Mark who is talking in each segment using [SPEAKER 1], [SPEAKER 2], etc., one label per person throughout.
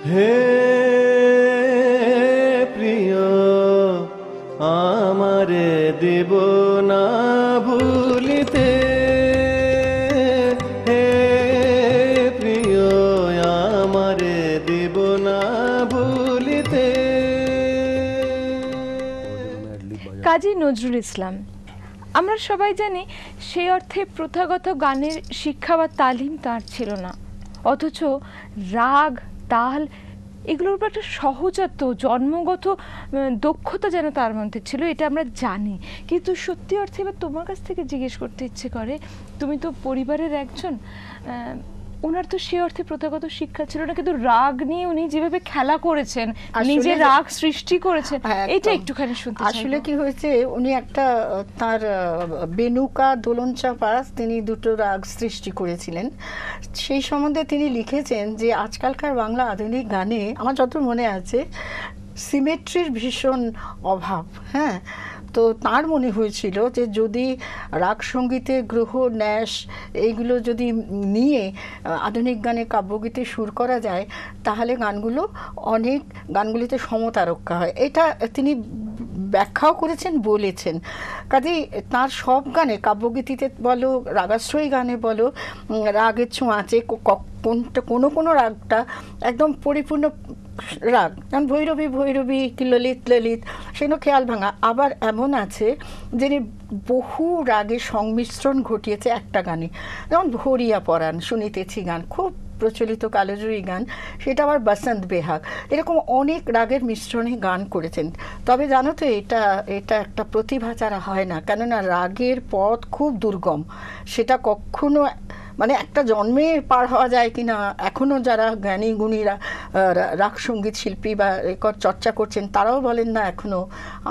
[SPEAKER 1] হে প্রিয় আমারে দেব না ভুলিতে, হে প্রিয় আমারে দেব না ভুলিতে।
[SPEAKER 2] কাজী নজরুল ইসলাম। আমরা সবাই জানি সেই অর্থে প্রথাগত গানের শিক্ষা বা তালিম তার ছিল না, অথচ রাগ তাল এগুলোর উপর একটা সহজাত জন্মগত দক্ষতা যেন তার মধ্যে ছিল, এটা আমরা জানি। কিন্তু সত্যি অর্থে এবার তোমার কাছ থেকে জিজ্ঞেস করতে ইচ্ছে করে, তুমি তো পরিবারের একজন, ওনার তো সে অর্থে প্রথাগত শিক্ষা ছিল না, কিন্তু রাগ নিয়ে উনি যেভাবে খেলা করেছেন, নিজে রাগ সৃষ্টি করেছেন, এটা একটুখানি শুনতে চাই।
[SPEAKER 3] আসলে কি হয়েছে, উনি একটা তার বেনুকা দোলনচাঁপা তিনি দুটো রাগ সৃষ্টি করেছিলেন। সেই সম্বন্ধে তিনি লিখেছেন যে আজকালকার বাংলা আধুনিক গানে আমার যত মনে আছে সিমেট্রির ভীষণ অভাব। হ্যাঁ, তো তার মনে হয়েছিল যে যদি রাগ সঙ্গীতে গ্রহ ন্যাস এইগুলো যদি নিয়ে আধুনিক গানে কাব্যগীতে সুর করা যায় তাহলে গানগুলিতে সমতা রক্ষা হয়। এটা তিনি ব্যাখ্যাও করেছেন, বলেছেন। কাজেই তার সব গানে, কাব্যগীতিতে বলো রাগাশ্রয়ী গানে বলো, রাগের ছোঁয়াচে কোনো রাগটা একদম পরিপূর্ণ রাগ, যেমন ভৈরবী ভৈরবী কি ললিত ললিত, সেগুলো খেয়াল ভাঙা। আবার এমন আছে যিনি বহু রাগের সংমিশ্রণ ঘটিয়েছে একটা গানে, যেমন ভরিয়া পরাণ শুনিতেছি গান, খুব প্রচলিত কালজয়ী গান, সেটা আবার বসন্ত বেহাগ, এরকম অনেক রাগের মিশ্রণে গান করেছেন। তবে জানো তো এটা একটা প্রতিভা ছাড়া হয় না, কেননা রাগের পথ খুব দুর্গম, সেটা কখনো মানে একটা জন্মে পার হওয়া যায় কিনা এখনও যারা জ্ঞানী গুণীরা রাগ সঙ্গীত শিল্পী বা রেকর্ড চর্চা করছেন তারাও বলেন না এখনও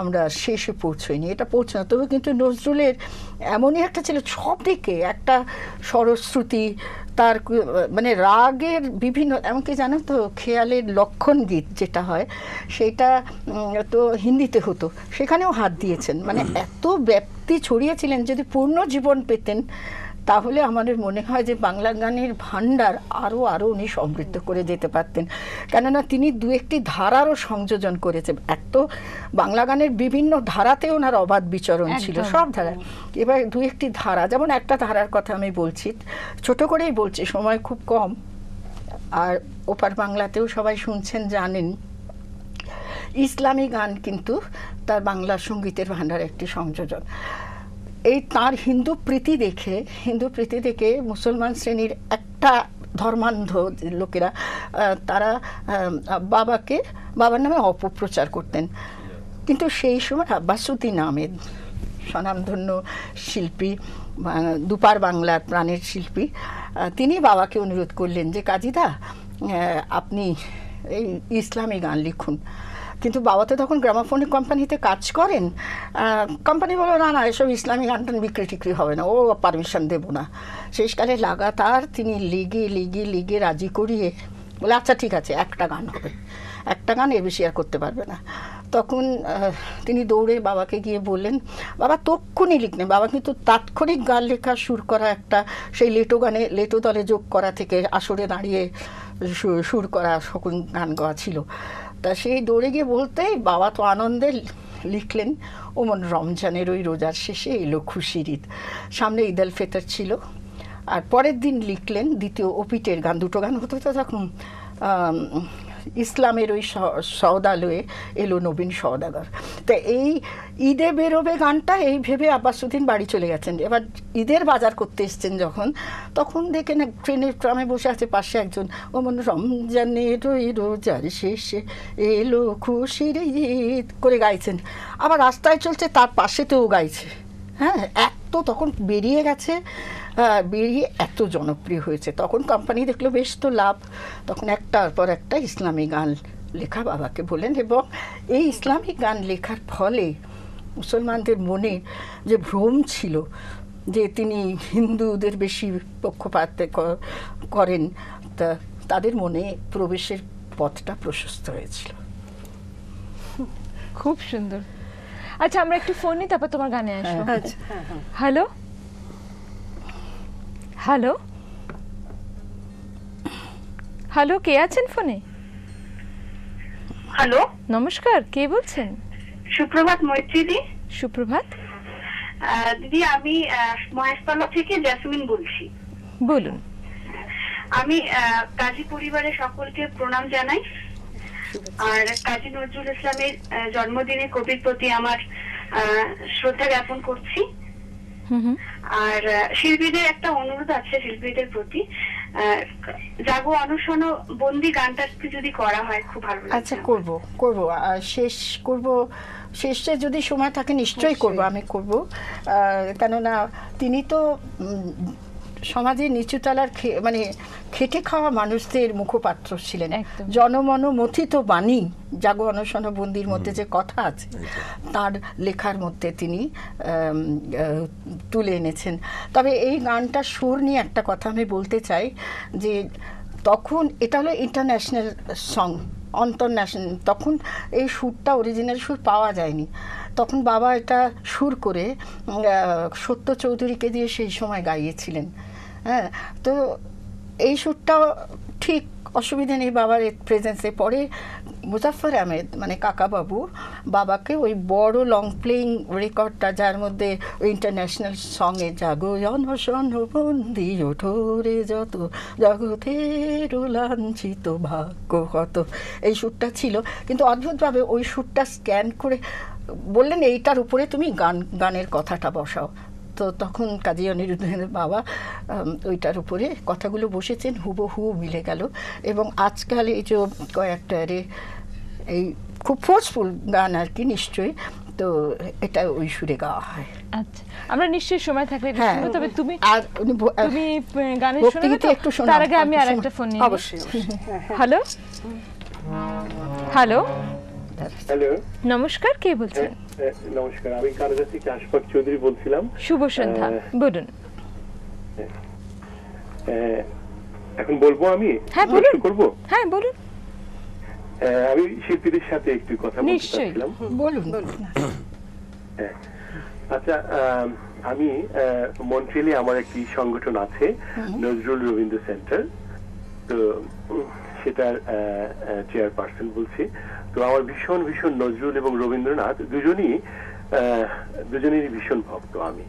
[SPEAKER 3] আমরা শেষে পৌঁছইনি, এটা পৌঁছে না। তবে কিন্তু নজরুলের এমনই একটা ছিল, সব দিকে একটা স্বরশ্রুতি, তার মানে রাগের বিভিন্ন, এমনকি জানো তো খেয়ালের লক্ষণ গীত যেটা হয় সেটা তো হিন্দিতে হতো, সেখানেও হাত দিয়েছেন। মানে এত ব্যাপ্তি ছড়িয়েছিলেন, যদি পূর্ণ জীবন পেতেন তাহলে আমাদের মনে হয় যে বাংলা গানের ভাণ্ডার আরও উনি সমৃদ্ধ করে যেতে পারতেন। কেননা তিনি দু একটি ধারারও সংযোজন করেছেন। এত বাংলা গানের বিভিন্ন ধারাতে ওনার অবাধ বিচরণ ছিল, সব ধারা। এবার দু একটি ধারা, যেমন একটা ধারার কথা আমি বলছি, ছোট করেই বলছি, সময় খুব কম, আর ওপার বাংলাতেও সবাই শুনছেন জানেন। ইসলামী গান কিন্তু তার বাংলা সঙ্গীতের ভাণ্ডার একটি সংযোজন। এই তার হিন্দু প্রীতি দেখে মুসলমান শ্রেণীর একটা ধর্মান্ধ লোকেরা তারা বাবার নামে অপপ্রচার করতেন। কিন্তু সেই সময় আব্বাসউদ্দিন আহমেদ, স্বনামধন্য শিল্পী, দুপার বাংলার প্রাণের শিল্পী, তিনি বাবাকে অনুরোধ করলেন যে কাজীদা আপনি এই ইসলামী গান লিখুন। কিন্তু বাবা তো তখন গ্রামাফোনিক কোম্পানিতে কাজ করেন, কোম্পানি বলল না এসব ইসলামী গান টান বিক্রি হবে না, ও পারমিশন দেব না। শেষকালে লাগাতার তিনি লিগে রাজি করিয়ে বলে আচ্ছা ঠিক আছে একটা গান হবে, একটা গান এর বেশি আর করতে পারবে না। তখন তিনি দৌড়ে বাবাকে গিয়ে বললেন, বাবা তক্ষুনি লিখলেন। বাবা কিন্তু তাৎক্ষণিক গান লেখা, সুর করা, একটা সেই লেটো দলে যোগ করা থেকে আসরে দাঁড়িয়ে সুর করা সকল গান গাওয়া ছিল। তা সেই দৌড়ে গিয়ে বলতেই বাবা তো আনন্দে লিখলেন, ওমন রমজানের ওই রোজার শেষে এলো খুশির ঈদ, সামনে ঈদ আল ফিতর ছিল। আর পরের দিন লিখলেন দ্বিতীয় অপিটের গান, দুটো গান হতো তো তখন, ইসলামের ওই সওদালয়ে এলো নবীন সওদাগর। তা এই ঈদে বেরোবে গানটা এই ভেবে আব্বাসউদ্দিন বাড়ি চলে গেছেন। এবার ঈদের বাজার করতে এসছেন যখন, তখন দেখেন ট্রামে বসে আছে পাশে একজন, ওমন রমজানের ওই রোজার শেষে এলো খুশির ঈদ করে গাইছেন। আবার রাস্তায় চলছে, তার পাশেতেও গাইছে। হ্যাঁ, এত তখন বেরিয়ে গেছে, বেরিয়ে এত জনপ্রিয় হয়েছে। তখন কোম্পানি দেখলো বেশ তো লাভ, তখন একটার পর একটা ইসলামী গান লেখা বাবাকে বলেন। এবং এই ইসলামী গান লেখার ফলে মুসলমানদের মনে যে ভ্রম ছিল যে তিনি হিন্দুদের বেশি পক্ষপাত করেন, তা তাদের মনে প্রবেশের পথটা প্রশস্ত হয়েছিল।
[SPEAKER 2] খুব সুন্দর। আচ্ছা আমরা একটু ফোন নিই, তারপর তোমার গানে আসবো। হ্যালো হ্যালো হ্যালো, কে আছেন ফোনে?
[SPEAKER 4] হ্যালো,
[SPEAKER 2] নমস্কার, কে বলছেন?
[SPEAKER 4] সুপ্রভাত মৈত্রীদি।
[SPEAKER 2] সুপ্রভাত,
[SPEAKER 4] দিদি আমি মহেশতলা থেকে জেসমিন বলছি।
[SPEAKER 2] বলুন।
[SPEAKER 4] আমি কাজী পরিবারের সকলকে প্রণাম জানাই, আর কাজী নজরুল ইসলামের জন্মদিনে কবির প্রতি আমার শ্রদ্ধা জ্ঞাপন করছি। আর শিল্পীদের একটা অনুরোধ আছে শিল্পীদের প্রতি, জাগো অনশন বন্দি গানটা যদি করা হয় খুব ভালো লাগবে।
[SPEAKER 3] আচ্ছা, করব করব শেষ করব, শেষে যদি সময় থাকে নিশ্চয়ই করব, আমি করব। কেননা তিনি তো সমাজের নিচুতলার মানে খেটে খাওয়া মানুষদের মুখপাত্র ছিলেন। জনমন মথিত বাণী জাগো অনশন বন্দির মধ্যে যে কথা আছে তার লেখার মধ্যে তিনি তুলে এনেছেন। তবে এই গানটা সুর নিয়ে একটা কথা আমি বলতে চাই, যে তখন এটা হলো ইন্টারন্যাশনাল সং, অন্তর্ন্যাশনাল, তখন এই সুরটা অরিজিনাল সুর পাওয়া যায়নি। তখন বাবা এটা সুর করে সত্য চৌধুরীকে দিয়ে সেই সময় গাইয়েছিলেন। হ্যাঁ, তো এই সুরটাও ঠিক অসুবিধা নেই বাবার প্রেজেন্সে। পরে মুজাফফর আহমেদ মানে কাকাবাবু বাবাকে ওই বড় লং প্লেইং রেকর্ডটা, যার মধ্যে ওই ইন্টারন্যাশনাল সঙ্গে জাগো অনশন বন্দি ওঠো রে যত জগতের লাঞ্ছিত ভাগ্য কত, এই সুরটা ছিল। কিন্তু অদ্ভুতভাবে ওই সুরটা স্ক্যান করে বললেন এইটার উপরে তুমি গানের কথাটা বসাও। তো তখন কাজী অনিরুদ্ধের বাবা ওইটার উপরে কথাগুলো বসেছেন, হুবহু মিলে গেল। এবং আজকাল এই যে কয়েকটা এই খুব ফোর্সফুল গান আর কি, নিশ্চয়ই তো এটা ওই সুরে গাওয়া হয়।
[SPEAKER 2] আচ্ছা, আমরা নিশ্চয়ই সময় থাকলে এটা শুনবো। তবে তুমি গানের শোনাবে তো?
[SPEAKER 3] একটু
[SPEAKER 2] তার আগে আমি আরেকটা ফোন নিয়ে
[SPEAKER 5] অবশ্যই।
[SPEAKER 2] হ্যালো হ্যালো,
[SPEAKER 6] হ্যালো,
[SPEAKER 2] নমস্কার, কে বলছেন?
[SPEAKER 6] নমস্কার, আমি কানাডা থেকে আশফাক চৌধুরী বলছিলাম।
[SPEAKER 2] শুভ সন্ধ্যা, বলুন।
[SPEAKER 6] এখন বলবো আমি?
[SPEAKER 2] হ্যাঁ বলুন।
[SPEAKER 6] করবো?
[SPEAKER 2] হ্যাঁ বলুন।
[SPEAKER 6] আমি শিল্পীদের সাথে একটু কথা বলতে চাচ্ছিলাম।
[SPEAKER 3] বলুন।
[SPEAKER 6] আচ্ছা, আমি মন্ট্রিয়ালে আমার একটি সংগঠন আছে, নজরুল রবীন্দ্র সেন্টার, তো সেটার চেয়ারপারসন বলছি। তো আমার ভীষণ ভীষণ নজরুল এবং রবীন্দ্রনাথ দুজনেরই ভীষণ ভক্ত আমি।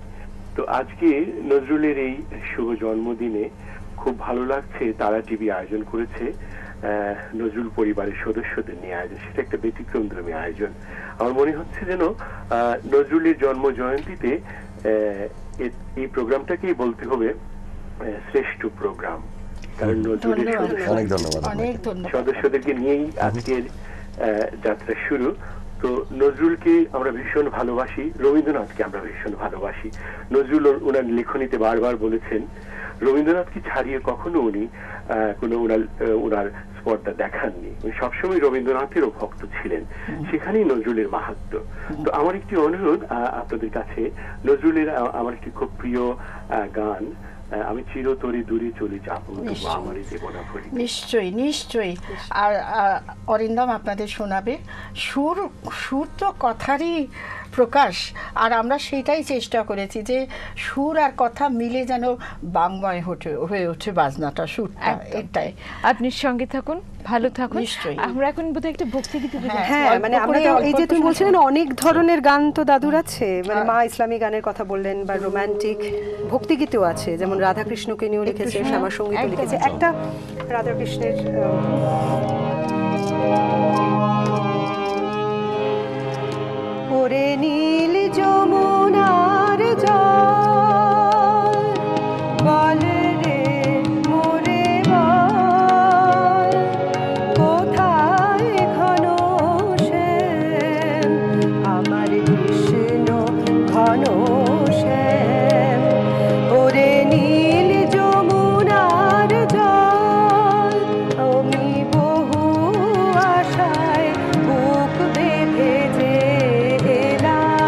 [SPEAKER 6] তো আজকে নজরুলের এই শুভ জন্মদিনে খুব ভালো লাগছে, তারা টিভি আয়োজন করেছে নজরুল পরিবারের সদস্যদের নিয়ে আয়োজন। সেটা একটা ব্যতিক্রমধর্মী আয়োজন। আমার মনে হচ্ছে যেন নজরুলের জন্ম জয়ন্তীতে এই প্রোগ্রামটাকেই বলতে হবে শ্রেষ্ঠ প্রোগ্রাম, কারণ নজরুলের সদস্যদেরকে নিয়েই আজকের যাত্রা শুরু। তো নজরুলকে আমরা ভীষণ ভালোবাসি, রবীন্দ্রনাথকে আমরা ভীষণ ভালোবাসি। নজরুল ওনার লেখনীতে বারবার বলেছেন রবীন্দ্রনাথকে ছাড়িয়ে কখনো উনি কোনো ওনার স্পর্ধা দেখাননি। উনি সবসময় রবীন্দ্রনাথেরও ভক্ত ছিলেন, সেখানেই নজরুলের মাহাত্ম্য। তো আমার একটি অনুরোধ আপনাদের কাছে, নজরুলের আমার একটি খুব প্রিয় গান, আমি চিরতরে দূরে চলে যাবো আমারই দেবনা ভুলি।
[SPEAKER 3] নিশ্চয়ই নিশ্চয়ই। আর অরিন্দম আপনাদের শোনাবে। সুর তো কথারই প্রকাশ, আর আমরা সেটাই চেষ্টা করেছি যে সুর আর কথা মিলে যেন বাংময় হয়ে ওঠে বাজনাটা, সুরটা। এটাই।
[SPEAKER 2] আপনি সঙ্গে থাকুন, ভালো থাকুন।
[SPEAKER 3] নিশ্চয়ই।
[SPEAKER 2] আমরা এখন বোধহয় একটা ভক্তিগীত।
[SPEAKER 5] হ্যাঁ, মানে আমরা এই যে তুমি বলছিলেন অনেক ধরনের গান তো দাদুর আছে, মানে মা ইসলামী গানের কথা বললেন, বা রোমান্টিক ভক্তিগীতও আছে, যেমন রাধাকৃষ্ণকে নিয়েও লিখেছে, শ্যামা সঙ্গীত লিখেছে। একটা রাধাকৃষ্ণের ওরে নীল যমুনার জল বল রে মোরে বল, কোথায় ঘন শ্যাম আমার কৃষ্ণ ঘন শ্যাম। ওরে নীল যমুনার জল আমি বহু আশায় বুক বেঁধে যে এলাম,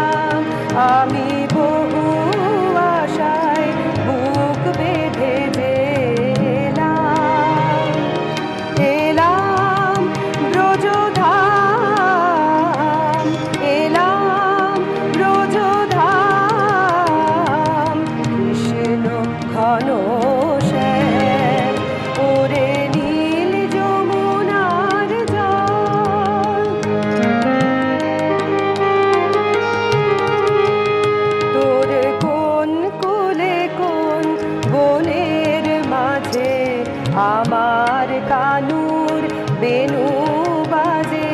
[SPEAKER 5] বেনু বাজে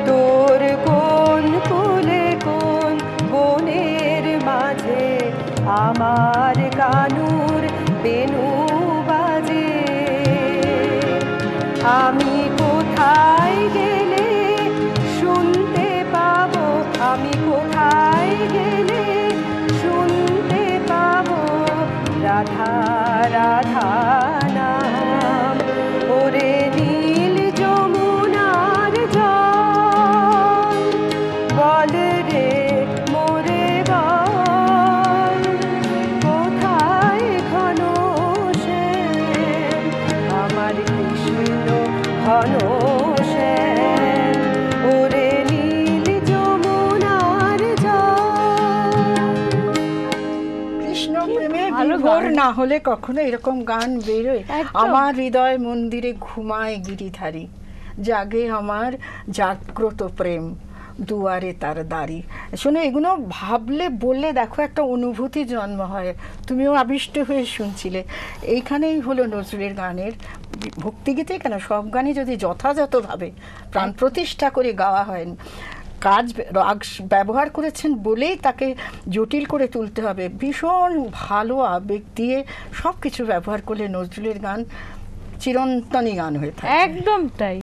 [SPEAKER 5] তোর কোন কুলে কোন বনের মাঝে আমার কানুর বেনু বাজে আমি কোথায় গেলে শুনতে পাবো আমি কোথায় গেলে শুনতে পাবো রাধা রাধা নাম ওরে নীল যমুনার জল বল রে মোরে বল কোথায় ঘন শ্যাম আমার কৃষ্ণ ঘন শ্যাম ওরে নীল যমুনার জল।
[SPEAKER 3] কৃষ্ণ প্রেমে
[SPEAKER 2] ভালো
[SPEAKER 3] বিভোর
[SPEAKER 2] গান।
[SPEAKER 3] না হলে কখনো এরকম গান বেরোয়?
[SPEAKER 2] একদম।
[SPEAKER 3] আমার হৃদয় মন্দিরে ঘুমায় গিরিধারী জাগে আমার জাগ্রত প্রেম দুয়ারে তার দাড়ি। শোনো, এগুলো ভাবলে বললে দেখো একটা অনুভূতি জন্ম হয়। তুমিও আবিষ্ট হয়ে শুনছিলে। এইখানেই হলো নজরুলের গানের ভক্তিগীতে কেন সব গানই যদি যথাযথভাবে প্রাণ প্রতিষ্ঠা করে গাওয়া হয়, কাজ রাগ ব্যবহার করেছেন বলেই তাকে জটিল করে তুলতে হবে। ভীষণ ভালো আবেগ দিয়ে সব কিছু ব্যবহার করলে নজরুলের গান চিরন্তনী গান হয়ে থাকে।
[SPEAKER 2] একদম তাই।